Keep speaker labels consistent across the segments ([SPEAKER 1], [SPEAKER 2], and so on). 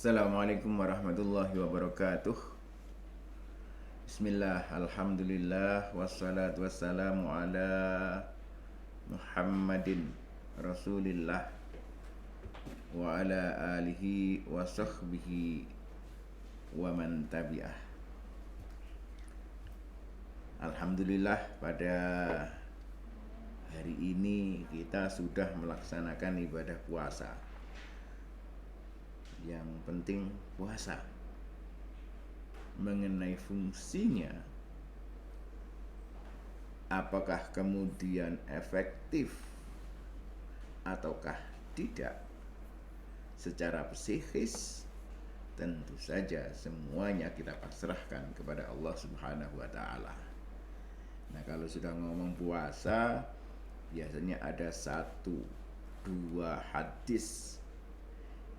[SPEAKER 1] Assalamualaikum warahmatullahi wabarakatuh. Bismillah, alhamdulillah, wassalatu wassalamu ala Muhammadin Rasulillah wa ala alihi wa sahbihi wa man tabi'ah. Alhamdulillah, pada hari ini kita sudah melaksanakan ibadah puasa. Yang penting puasa. Mengenai fungsinya, apakah kemudian efektif ataukah tidak secara psikis, tentu saja semuanya kita pasrahkan kepada Allah Subhanahu wa Ta'ala. Nah, kalau sudah ngomong puasa, biasanya ada satu dua hadis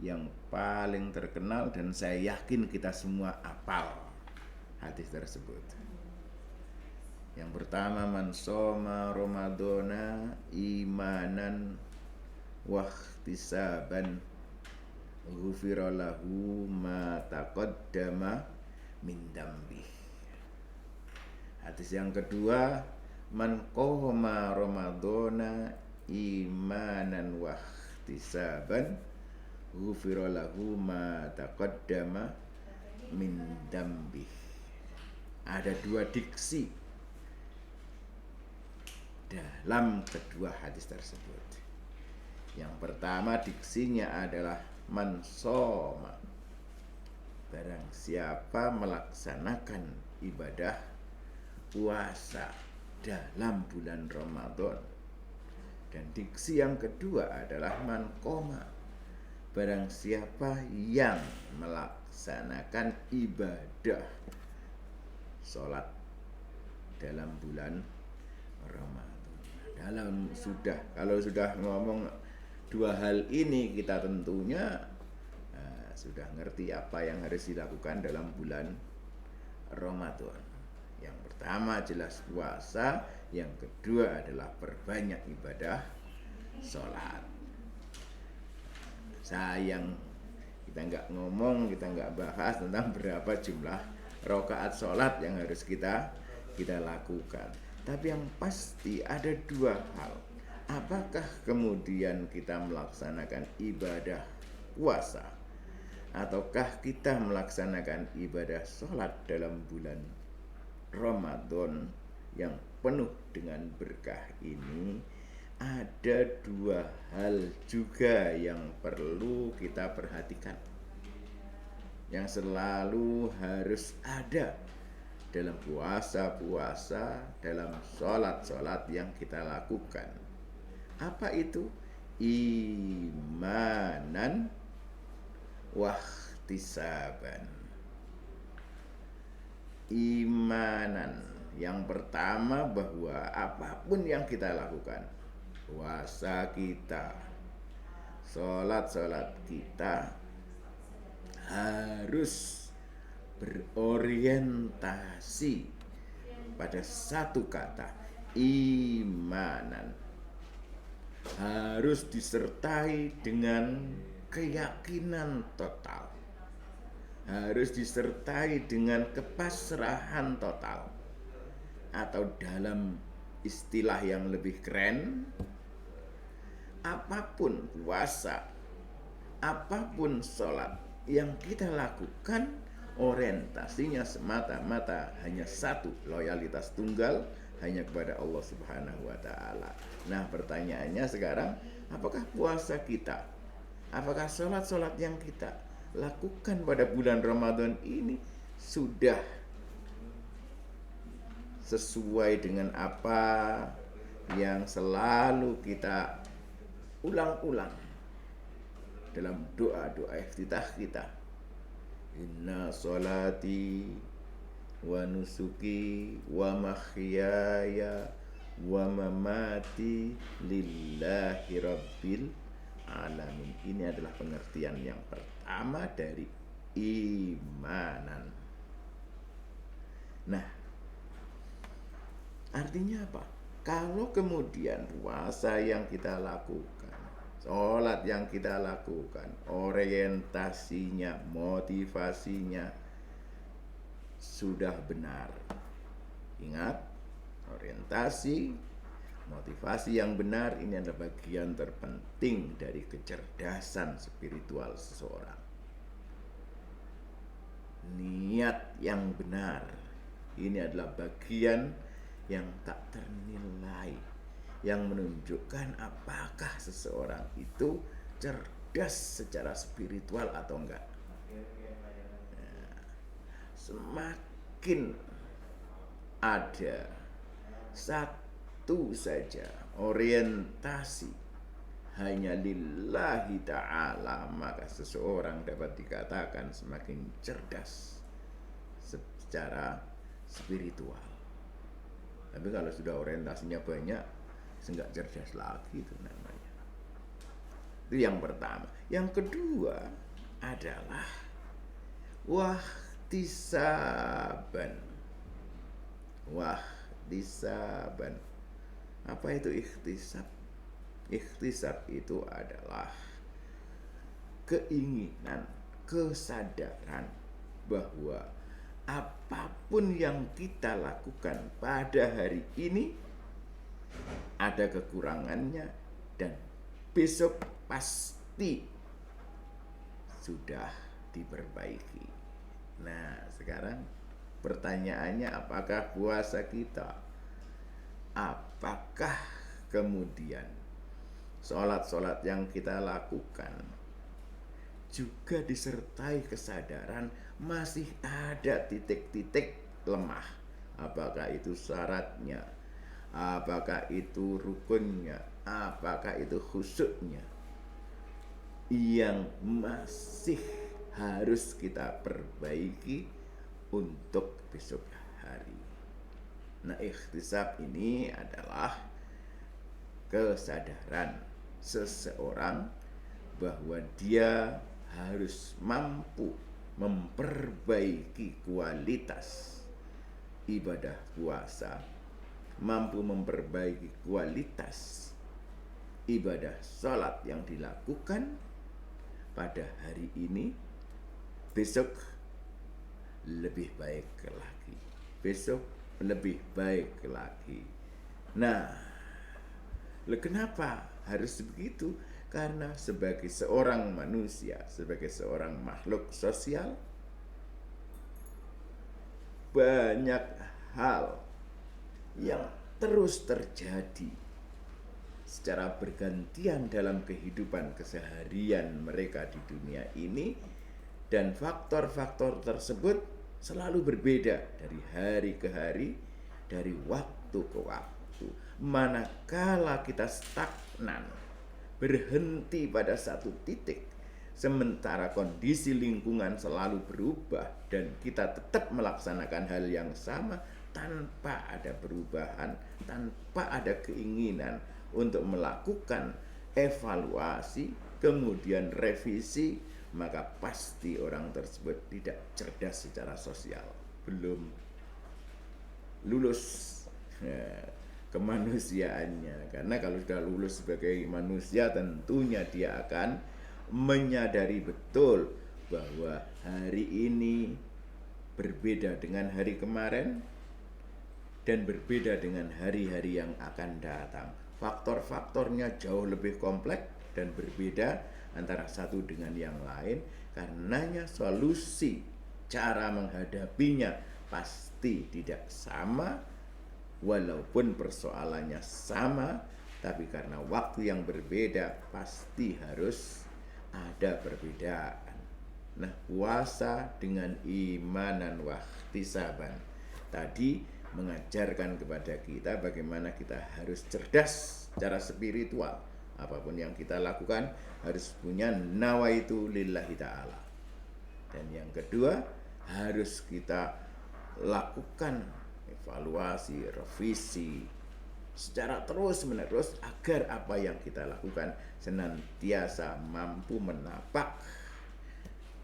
[SPEAKER 1] yang paling terkenal dan saya yakin kita semua hafal hadis tersebut. Yang pertama, man shoma ramadhana imanan wahtisaban ghufira lahu ma taqaddama min dambi. Hadis yang kedua, man qoma ramadhana imanan wahtisaban ghufira lahu ma taqaddama min dambi. Ada dua diksi dalam kedua hadis tersebut. Yang pertama diksinya adalah man shoma, barang siapa melaksanakan ibadah puasa dalam bulan Ramadan. Dan diksi yang kedua adalah man qoma, barang siapa yang melaksanakan ibadah sholat dalam bulan Ramadan. Kalau sudah ngomong dua hal ini, kita tentunya sudah ngerti apa yang harus dilakukan dalam bulan Ramadan. Yang pertama jelas puasa, yang kedua adalah perbanyak ibadah sholat. Sayang kita nggak ngomong, kita nggak bahas tentang berapa jumlah rakaat sholat yang harus kita lakukan. Tapi yang pasti ada dua hal. Apakah kemudian kita melaksanakan ibadah puasa, ataukah kita melaksanakan ibadah sholat dalam bulan Ramadan yang penuh dengan berkah ini? Ada dua hal juga yang perlu kita perhatikan, yang selalu harus ada dalam puasa-puasa, dalam sholat-sholat yang kita lakukan. Apa itu? Imanan wahtisaban. Imanan, yang pertama bahwa apapun yang kita lakukan, puasa kita, sholat kita, harus berorientasi pada satu kata, imanan. Harus disertai dengan keyakinan total, harus disertai dengan kepasrahan total, atau dalam istilah yang lebih keren, apapun puasa, apapun sholat yang kita lakukan, orientasinya semata-mata hanya satu, loyalitas tunggal hanya kepada Allah Subhanahu wa Ta'ala. Nah, pertanyaannya sekarang, apakah puasa kita, apakah sholat-sholat yang kita lakukan pada bulan Ramadan ini sudah sesuai dengan apa yang selalu kita ulang-ulang dalam doa-doa iftitah kita? Inna sholati wa nusuki wa mahyaya wa mamati lillahi rabbil alamin. Ini adalah pengertian yang pertama dari imanan. Nah, artinya apa? Kalau kemudian puasa yang kita lakukan sholat yang kita lakukan, orientasinya, motivasinya sudah benar. Ingat, orientasi, motivasi yang benar ini adalah bagian terpenting dari kecerdasan spiritual seseorang. Niat yang benar ini adalah bagian yang tak ternilai, yang menunjukkan apakah seseorang itu cerdas secara spiritual atau enggak. Semakin ada satu saja orientasi hanya lillahi ta'ala, maka seseorang dapat dikatakan semakin cerdas secara spiritual. Tapi kalau sudah orientasinya banyak, enggak cerdas lagi itu namanya. Itu yang pertama. Yang kedua adalah wahtisaban. Wahtisaban. Apa itu ikhtisab? Ikhtisab itu adalah keinginan, kesadaran bahwa apapun yang kita lakukan pada hari ini ada kekurangannya dan besok pasti sudah diperbaiki. Nah, sekarang pertanyaannya, apakah puasa kita, apakah kemudian sholat-sholat yang kita lakukan juga disertai kesadaran masih ada titik-titik lemah? Apakah itu syaratnya, apakah itu rukunnya, apakah itu khusyuknya yang masih harus kita perbaiki untuk besok hari. Nah, ikhtisab ini adalah kesadaran seseorang bahwa dia harus mampu memperbaiki kualitas ibadah puasa, mampu memperbaiki kualitas ibadah sholat yang dilakukan pada hari ini, besok lebih baik lagi, besok lebih baik lagi. Nah, kenapa harus begitu? Karena sebagai seorang manusia, sebagai seorang makhluk sosial, banyak hal yang terus terjadi secara bergantian dalam kehidupan keseharian mereka di dunia ini, dan faktor-faktor tersebut selalu berbeda dari hari ke hari, dari waktu ke waktu. Manakala kita stagnan, berhenti pada satu titik, sementara kondisi lingkungan selalu berubah dan kita tetap melaksanakan hal yang sama tanpa ada perubahan, tanpa ada keinginan untuk melakukan evaluasi, kemudian revisi, maka pasti orang tersebut tidak cerdas secara sosial, belum lulus kemanusiaannya. Karena kalau sudah lulus sebagai manusia, tentunya dia akan menyadari betul bahwa hari ini berbeda dengan hari kemarin dan berbeda dengan hari-hari yang akan datang. Faktor-faktornya jauh lebih kompleks dan berbeda antara satu dengan yang lain. Karenanya solusi cara menghadapinya pasti tidak sama, walaupun persoalannya sama, tapi karena waktu yang berbeda pasti harus ada perbedaan. Nah, puasa dengan imanan wahtisaban tadi mengajarkan kepada kita bagaimana kita harus cerdas secara spiritual. Apapun yang kita lakukan harus punya nawaitu lillahi ta'ala. Dan yang kedua, harus kita lakukan evaluasi, revisi secara terus-menerus agar apa yang kita lakukan senantiasa mampu menapak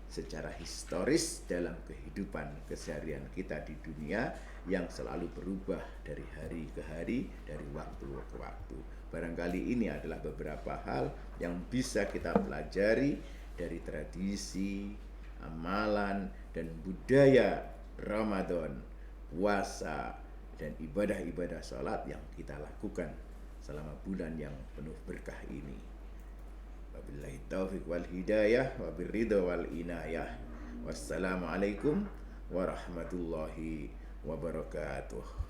[SPEAKER 1] secara historis dalam kehidupan keseharian kita di dunia yang selalu berubah dari hari ke hari, dari waktu ke waktu. Barangkali ini adalah beberapa hal yang bisa kita pelajari dari tradisi, amalan, dan budaya Ramadan, puasa, dan ibadah-ibadah sholat yang kita lakukan selama bulan yang penuh berkah ini. Wabillahi taufiq wal hidayah, wabirridha wal inayah. Wassalamualaikum warahmatullahi wabarakatuh.